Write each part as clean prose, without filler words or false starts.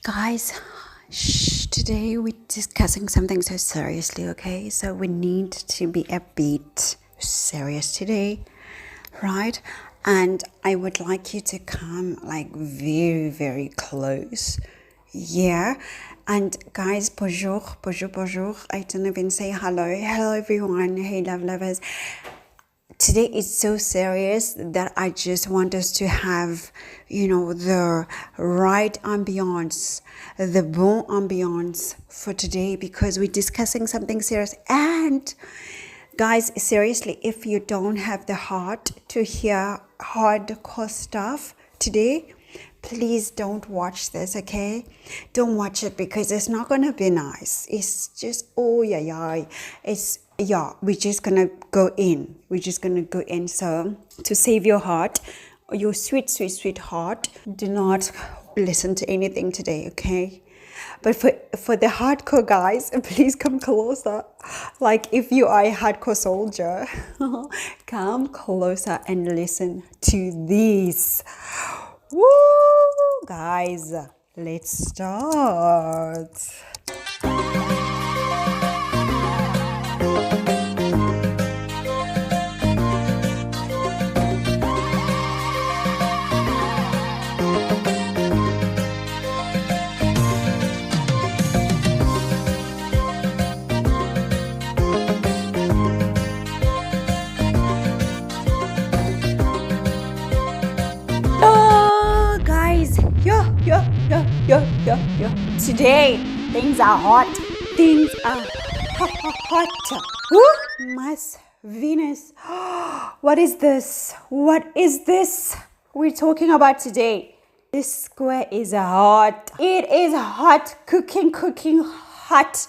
Guys, today we're discussing something so seriously, okay? So we need to be a bit serious today, right? And I would like you to come like very, very close. Yeah. And guys, bonjour. I don't even say hello. Hello, everyone. Hey, love lovers. Today is so serious that I just want us to have, the right ambiance, the bon ambiance for today because we're discussing something serious. And guys, seriously, if you don't have the heart to hear hardcore stuff today, please don't watch this, okay? Don't watch it because it's not gonna be nice. It's just we're just gonna go in. So to save your heart, your sweet heart, do not listen to anything today, okay? But for the hardcore guys, please come closer. Like if you are a hardcore soldier, come closer and listen to these. Woo! Guys, let's start. Today, things are hot. Things are hot. Woo! Mars, Venus. What is this? We're talking about today? This square is hot. It is hot. Cooking hot.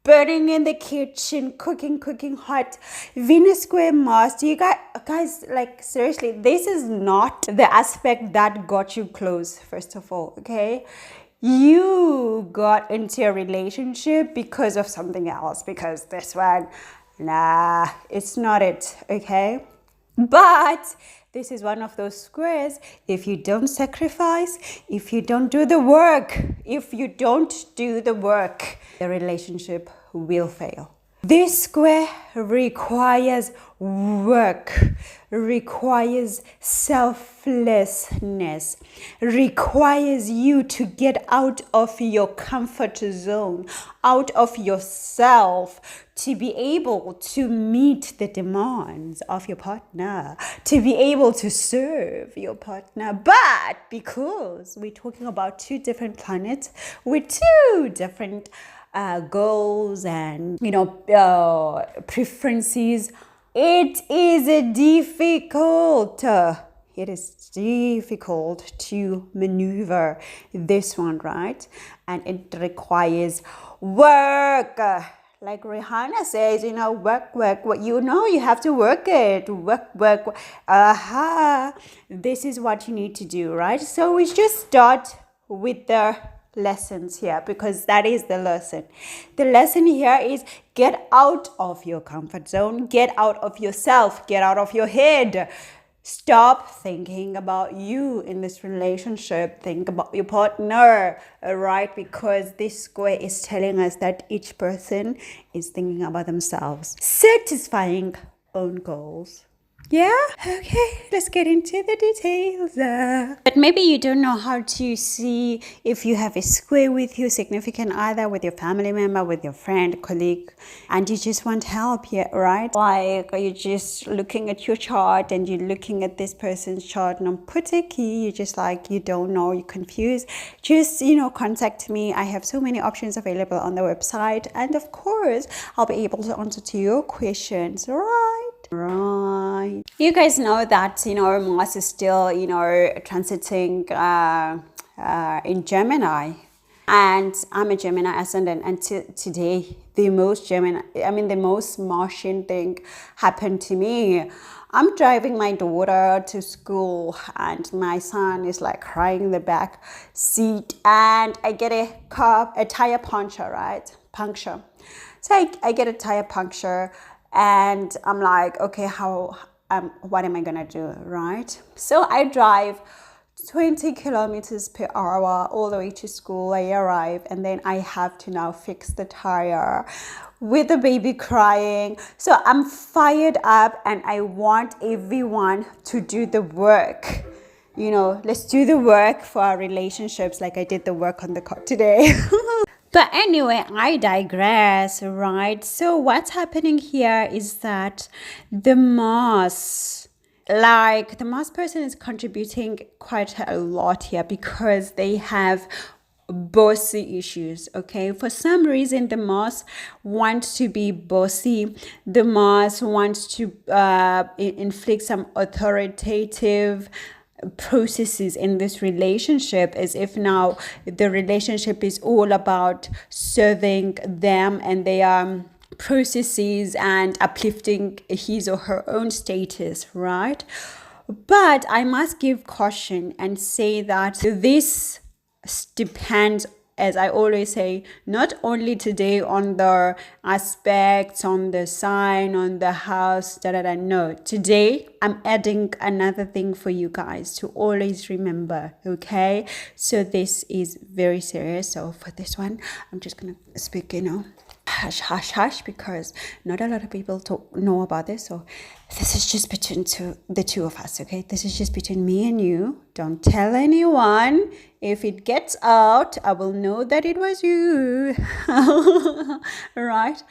Burning in the kitchen, cooking hot. Venus square Mars. Do you guys, like, seriously, this is not the aspect that got you close, first of all, okay? You got into a relationship because of something else, because this one, it's not it, okay? But this is one of those squares. If you don't sacrifice, if you don't do the work, the relationship will fail. This square requires work, requires selflessness, requires you to get out of your comfort zone, out of yourself, to be able to meet the demands of your partner, to be able to serve your partner. But because we're talking about two different planets with two different goals and preferences, it is difficult to maneuver this one, right? And it requires work. Like Rihanna says, work, what you have to work it. Work. This is what you need to do, right? So we just start with the lessons here, because that is the lesson. The lesson here is get out of your comfort zone, get out of yourself, get out of your head. Stop thinking about you in this relationship. Think about your partner, right? Because this square is telling us that each person is thinking about themselves, satisfying own goals. Yeah? Okay, let's get into the details. But maybe you don't know how to see if you have a square with your significant other, with your family member, with your friend, colleague, and you just want help here, right? Like you're just looking at your chart and you're looking at this person's chart, and put a key, you're just like, you don't know, you're confused. Just, contact me. I have so many options available on the website, and of course, I'll be able to answer to your questions, right? You guys know that, Mars is still, transiting in Gemini. And I'm a Gemini ascendant. And today, the most Martian thing happened to me. I'm driving my daughter to school and my son is like crying in the back seat. And I get a tire puncture, right? So I get a tire puncture. And I'm like, okay, what am I gonna do, right? So I drive 20 kilometers per hour all the way to school. I arrive and then I have to now fix the tire with the baby crying. So I'm fired up and I want everyone to do the work. You know, let's do the work for our relationships like I did the work on the car today. But anyway, I digress, right? So what's happening here is that the Mars, like the Mars person is contributing quite a lot here because they have bossy issues. Okay, for some reason the Mars wants to be bossy. The Mars wants to inflict some authoritative processes in this relationship, as if now the relationship is all about serving them and their processes and uplifting his or her own status, right? But I must give caution and say that this depends, as I always say, not only today on the aspects, on the sign, on the house, no. Today, I'm adding another thing for you guys to always remember, okay? So this is very serious. So for this one, I'm just going to speak, hush, hush, hush, because not a lot of people know about this. So this is just between the two of us, okay? This is just between me and you. Don't tell anyone. If it gets out, I will know that it was you. Right?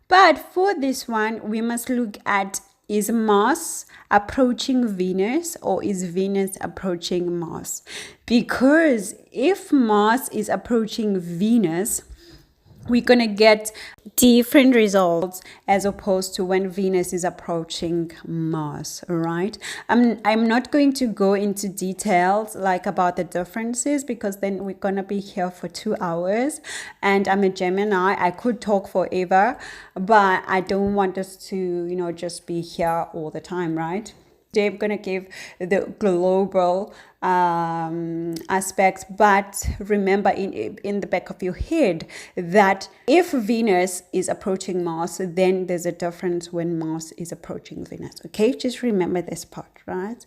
But for this one, we must look at, is Mars approaching Venus or is Venus approaching Mars? Because if Mars is approaching Venus, we're going to get different results as opposed to when Venus is approaching Mars, right? I'm not going to go into details like about the differences because then we're going to be here for 2 hours, and I'm a Gemini. I could talk forever, but I don't want us to, just be here all the time, right? Today I'm going to give the global aspects, but remember in the back of your head that if Venus is approaching Mars, then there's a difference when Mars is approaching Venus. Okay, just remember this part, right?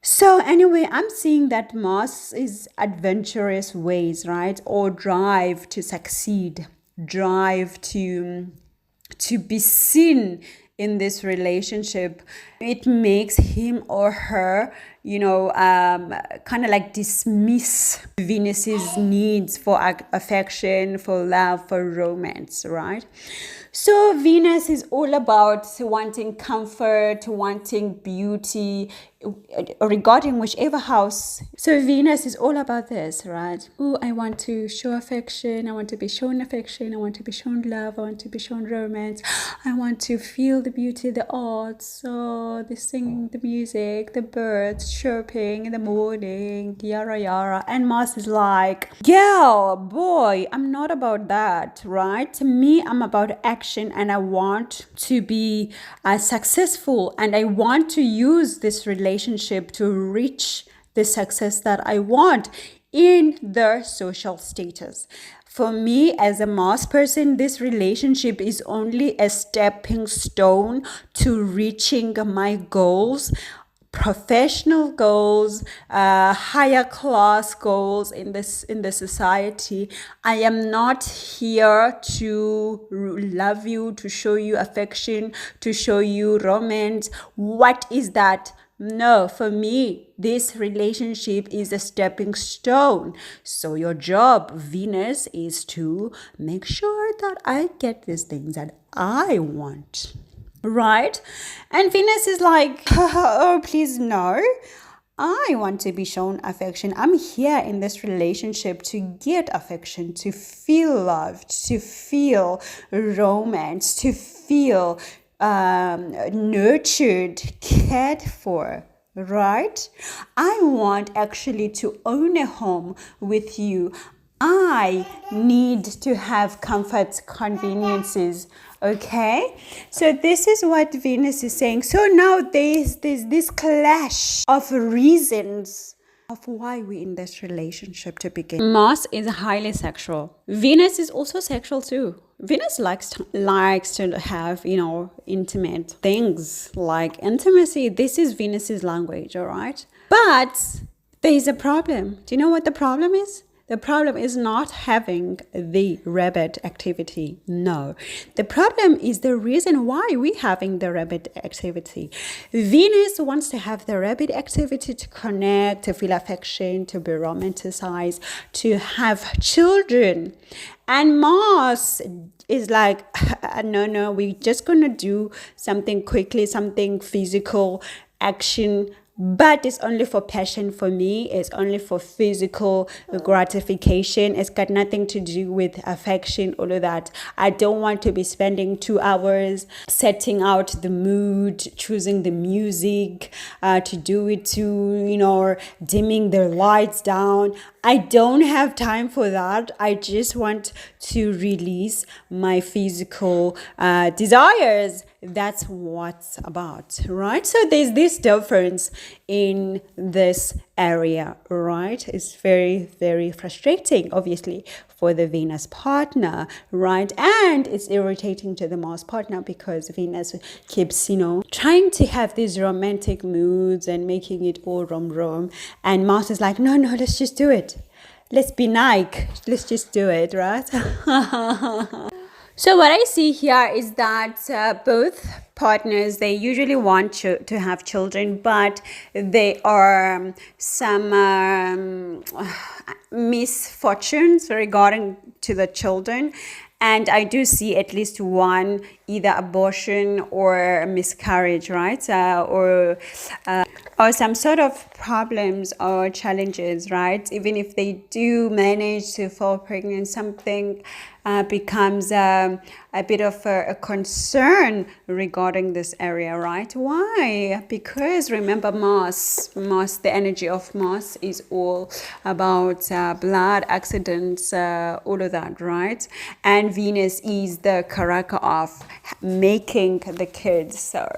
So anyway, I'm seeing that Mars is adventurous ways, right? Or drive to succeed, drive to be seen in this relationship. It makes him or her, kind of like dismiss Venus's needs for affection, for love, for romance, right? So Venus is all about wanting comfort, wanting beauty, regarding whichever house. So Venus is all about this, right? Oh, I want to show affection. I want to be shown affection. I want to be shown love. I want to be shown romance. I want to feel the beauty, the arts, so the singing, the music, the birds chirping in the morning, yara yara. And Mars is like, girl, boy, I'm not about that, right? To me, I'm about action, and I want to be successful, and I want to use this relationship to reach the success that I want in the social status. For me, as a Mars person, this relationship is only a stepping stone to reaching my goals, professional goals, higher class goals in the society. I am not here to love you, to show you affection, to show you romance. What is that? No, for me, this relationship is a stepping stone. So your job, Venus, is to make sure that I get these things that I want. Right? And Venus is like, oh, please no. I want to be shown affection. I'm here in this relationship to get affection, to feel loved, to feel romance, to feel nurtured, cared for, right? I want actually to own a home with you. I need to have comforts, conveniences. Okay, so this is what Venus is saying. So now there's this clash of reasons of why we're in this relationship to begin. Mars is highly sexual. Venus is also sexual too. Venus likes to have, intimate things like intimacy. This is Venus's language, all right? But There is a problem. Do you know what the problem is? The problem is not having the rabbit activity. No. The problem is the reason why we're having the rabbit activity. Venus wants to have the rabbit activity to connect, to feel affection, to be romanticized, to have children. And Mars is like, no, we're just going to do something quickly, something physical, action, but it's only for passion for me. It's only for physical gratification. It's got nothing to do with affection, all of that. I don't want to be spending 2 hours setting out the mood, choosing the music, to do it to, or dimming the lights down. I don't have time for that. I just want to release my physical desires. That's what's about, right? So there's this difference in this area, right? It's very, very frustrating, obviously, for the Venus partner, right? And it's irritating to the Mars partner because Venus keeps, trying to have these romantic moods and making it all rom. And Mars is like, no, let's just do it. Let's be Nike. Let's just do it, right? So what I see here is that both partners, they usually want to have children, but there are some misfortunes regarding to the children. And I do see at least one, either abortion or miscarriage, right? Or some sort of problems or challenges, right? Even if they do manage to fall pregnant, something becomes a bit of a concern regarding this area, right? Why? Because remember, Mars, the energy of Mars is all about blood, accidents, all of that, right? And Venus is the karaka of making the kids. So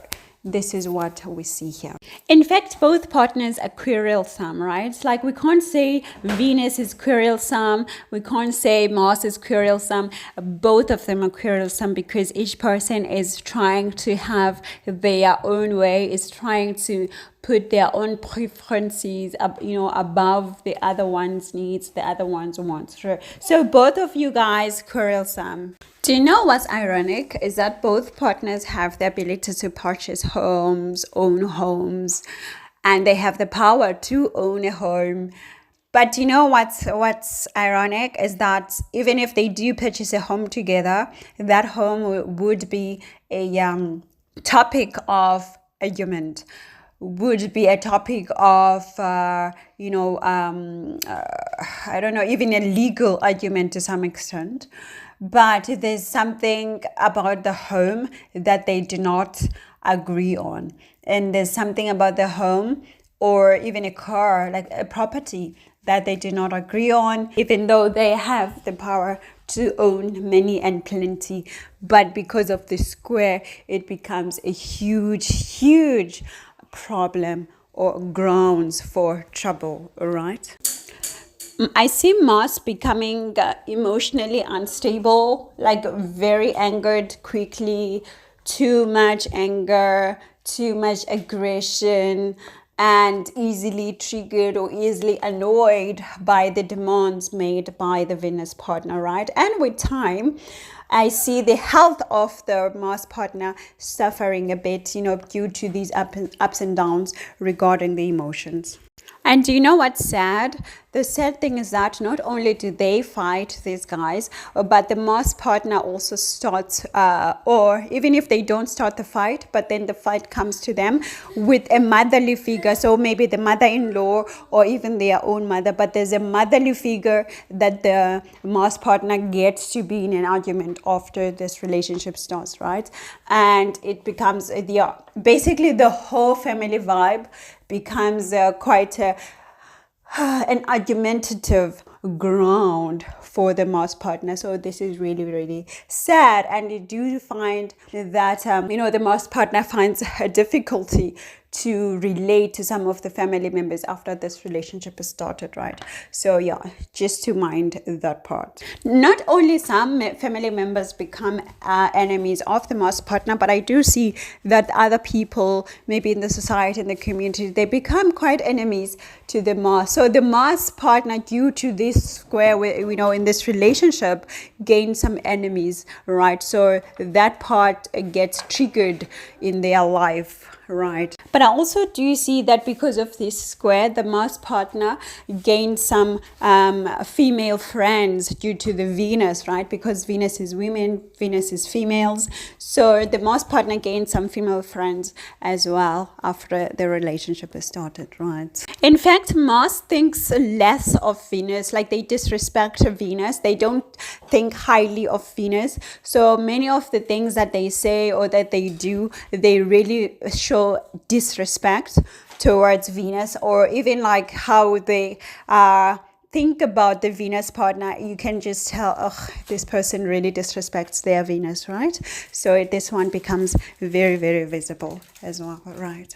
this is what we see here. In fact, both partners are quarrelsome, right? It's like we can't say Venus is quarrelsome. We can't say Mars is quarrelsome. Both of them are quarrelsome because each person is trying to have their own way, is trying to put their own preferences, above the other one's needs, the other one's wants. So both of you guys quarrelsome. Do you know what's ironic is that both partners have the ability to purchase homes, own homes, and they have the power to own a home. But you know what's ironic is that even if they do purchase a home together, that home would be a topic of argument, would be a topic of, I don't know, even a legal argument to some extent. But there's something about the home that they do not agree on. And there's something about the home or even a car, like a property, that they do not agree on, even though they have the power to own many and plenty. But because of the square, it becomes a huge problem or grounds for trouble, right? I see Mars becoming emotionally unstable, like very angered quickly, too much anger, too much aggression, and easily triggered or easily annoyed by the demands made by the Venus partner, right? And with time, I see the health of the Mars partner suffering a bit, due to these ups and downs regarding the emotions. And do you know what's sad? The sad thing is that not only do they fight these guys, but the Mars partner also starts, or even if they don't start the fight, but then the fight comes to them with a motherly figure. So maybe the mother-in-law or even their own mother, but there's a motherly figure that the Mars partner gets to be in an argument after this relationship starts, right? And it becomes basically the whole family vibe becomes quite an argumentative ground for the Mars partner. So this is really sad, and you do find that the Mars partner finds a difficulty to relate to some of the family members after this relationship is started, right? So yeah, just to mind that part. Not only some family members become enemies of the Mars partner, but I do see that other people, maybe in the society, in the community, they become quite enemies to the Mars. So the Mars partner, due to this square, in this relationship, gain some enemies, right? So that part gets triggered in their life, right? But I also do see that because of this square, the Mars partner gains some female friends due to the Venus, right? Because Venus is women, Venus is females. So the Mars partner gains some female friends as well after the relationship is started, right? In fact, Mars thinks less of Venus, like they disrespect Venus. They don't think highly of Venus. So many of the things that they say or that they do, they really show disrespect towards Venus, or even like how they think about the Venus partner. You can just tell, oh, this person really disrespects their Venus, right? So this one becomes very, very visible as well, right?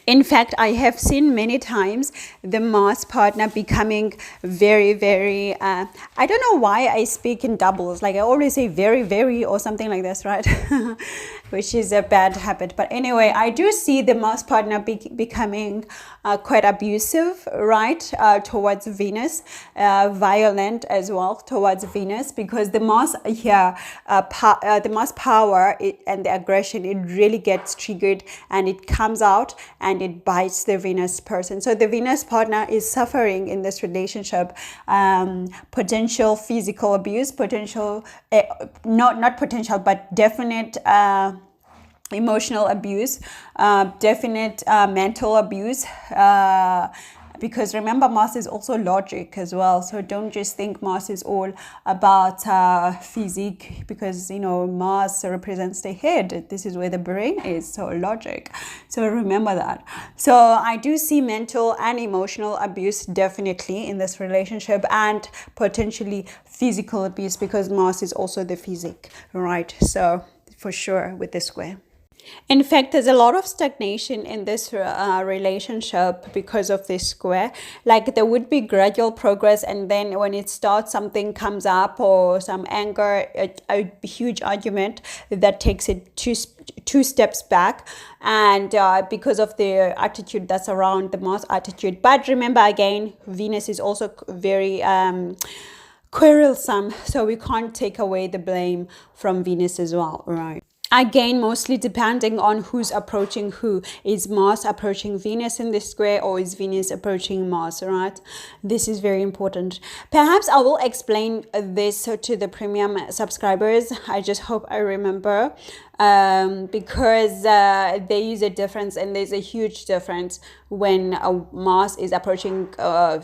In fact, I have seen many times the Mars partner becoming very, very, I don't know why I speak in doubles. Like I always say very, very or something like this, right? Which is a bad habit. But anyway, I do see the Mars partner becoming quite abusive, right? Towards Venus, violent as well towards Venus, because the Mars here, the Mars power and the aggression, it really gets triggered and it comes out and it bites the Venus person. So the Venus partner is suffering in this relationship, potential physical abuse, potential, not potential, but definite emotional abuse, definite mental abuse, because remember, Mars is also logic as well. So don't just think Mars is all about physique, because Mars represents the head. This is where the brain is, so logic. So remember that. So I do see mental and emotional abuse definitely in this relationship, and potentially physical abuse, because Mars is also the physique, right? So for sure with the square. In fact, there's a lot of stagnation in this relationship because of this square. Like there would be gradual progress, and then when it starts, something comes up or some anger, a huge argument that takes it two steps back, and because of the attitude that's around the Mars attitude. But remember, again, Venus is also very quarrelsome, so we can't take away the blame from Venus as well, right? Again, mostly depending on who's approaching who. Is Mars approaching Venus in this square, or is Venus approaching Mars, right? This is very important. Perhaps I will explain this to the premium subscribers. I just hope I remember, because there is a difference, and there's a huge difference when Mars is approaching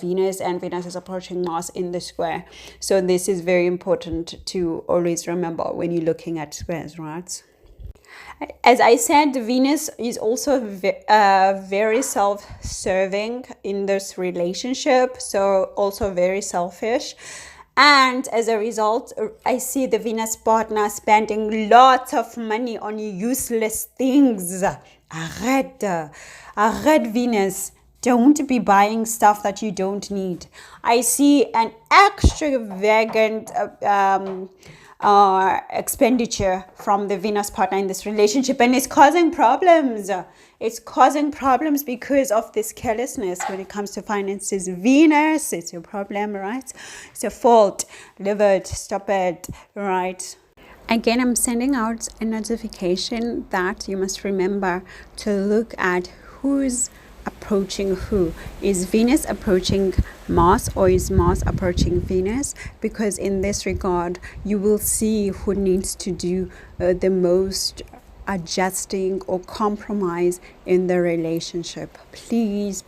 Venus and Venus is approaching Mars in the square. So this is very important to always remember when you're looking at squares, right? As I said, Venus is also very self-serving in this relationship, so also very selfish. And as a result, I see the Venus partner spending lots of money on useless things. Arrête Venus. Don't be buying stuff that you don't need. I see an extravagant expenditure from the Venus partner in this relationship, and it's causing problems. It's causing problems because of this carelessness when it comes to finances. Venus, it's your problem, right? It's your fault. Leave it, stop it, right? Again, I'm sending out a notification that you must remember to look at who's approaching who. Is Venus approaching Mars, or is Mars approaching Venus? Because in this regard, you will see who needs to do the most adjusting or compromise in the relationship. Please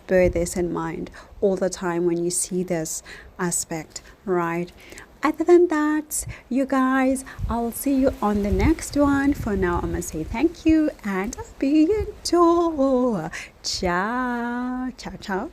bear this in mind all the time when you see this aspect, right? Other than that, you guys, I'll see you on the next one. For now, I'm gonna say thank you and be in ciao. Ciao.